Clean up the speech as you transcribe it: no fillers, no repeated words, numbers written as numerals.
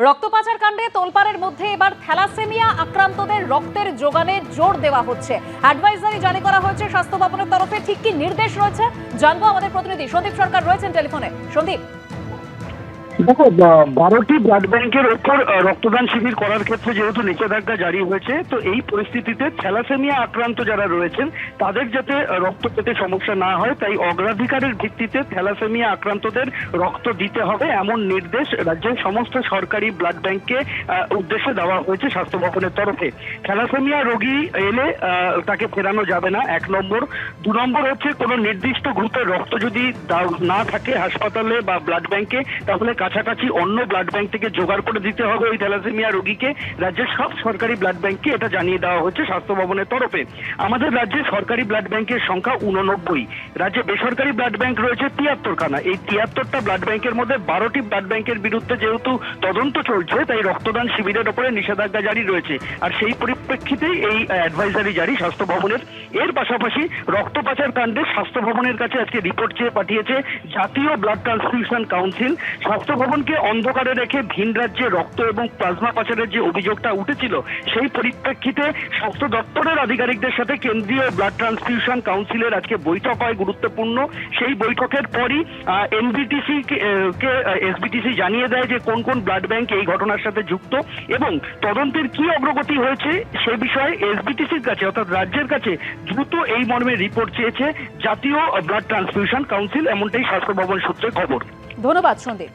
রক্ত পাচার কাণ্ডে তোলপাড়ের মধ্যে এবার থ্যালাসেমিয়া আক্রান্তদের রক্তের যোগানে জোর দেওয়া হচ্ছে। অ্যাডভাইজারি জারি করা হয়েছে স্বাস্থ্য ভবনের তরফে। ঠিক কি নির্দেশ রয়েছে জানবো, আমাদের প্রতিনিধি সন্দীপ সরকার রয়েছেন টেলিফোনে। সন্দীপ, দেখো, 12টি ব্লাড ব্যাংকের ওপর রক্তদান শিবির করার ক্ষেত্রে যেহেতু নিষেধাজ্ঞা জারি হয়েছে, তো এই পরিস্থিতিতে থ্যালাসেমিয়া আক্রান্ত যারা রয়েছেন তাদের যাতে রক্ত পেতে সমস্যা না হয়, তাই অগ্রাধিকারের ভিত্তিতে থ্যালাসেমিয়া আক্রান্তদের রক্ত দিতে হবে এমন নির্দেশ রাজ্যের সমস্ত সরকারি ব্লাড ব্যাংককে উদ্দেশ্যে দেওয়া হয়েছে স্বাস্থ্য ভবনের তরফে। থ্যালাসেমিয়া রোগী এলে তাকে ফেরানো যাবে না, 1 নম্বর। 2 নম্বর হচ্ছে কোনো নির্দিষ্ট গ্রুপের রক্ত যদি না থাকে হাসপাতালে বা ব্লাড ব্যাংকে, তাহলে কাছাকাছি অন্য ব্লাড ব্যাংক থেকে জোগাড় করে দিতে হবে ওই থ্যালাসেমিয়া রোগীকে। রাজ্যের সব সরকারি ব্লাড ব্যাংককে এটা জানিয়ে দেওয়া হচ্ছে স্বাস্থ্য ভবনের তরফে। আমাদের রাজ্যে সরকারি ব্লাড ব্যাংকের সংখ্যা 89। রাজ্যে বেসরকারি ব্লাড ব্যাংক রয়েছে 73খানা। এই 73টা ব্লাড ব্যাংকের মধ্যে 12টি ব্লাড ব্যাংকের বিরুদ্ধে যেহেতু তদন্ত চলছে, তাই রক্তদান শিবিরের ওপরে নিষেধাজ্ঞা জারি রয়েছে। আর সেই পরিপ্রেক্ষিতেই এই অ্যাডভাইজারি জারি স্বাস্থ্য ভবনের। এর পাশাপাশি রক্ত পাচার কাণ্ডে স্বাস্থ্য ভবনের কাছে আজকে রিপোর্ট চেয়ে পাঠিয়েছে জাতীয় ব্লাড ট্রান্সফিউশন কাউন্সিল। স্বাস্থ্য ভবনকে অন্ধকারে রেখে ভিন রাজ্যে রক্ত এবং প্লাজমা পাচারের যে অভিযোগটা উঠেছিল, সেই পরিপ্রেক্ষিতে স্বাস্থ্য দপ্তরের আধিকারিকদের সাথে কেন্দ্রীয় ব্লাড ট্রান্সফিউশন কাউন্সিলের আজকে বৈঠক হয় গুরুত্বপূর্ণ। সেই বৈঠকের পরই এনবিটিসি কে এসবিটিসি জানিয়ে দেয় যে কোন কোন ব্লাড ব্যাংক এই ঘটনার সাথে যুক্ত এবং তদন্তের কি অগ্রগতি হয়েছে সে বিষয়ে এসবিটিসির কাছে অর্থাৎ রাজ্যের কাছে দ্রুত এই মর্মে রিপোর্ট চেয়েছে জাতীয় ব্লাড ট্রান্সফিউশন কাউন্সিল, এমনটাই স্বাস্থ্য ভবন সূত্রে খবর। ধন্যবাদ সন্দীপ।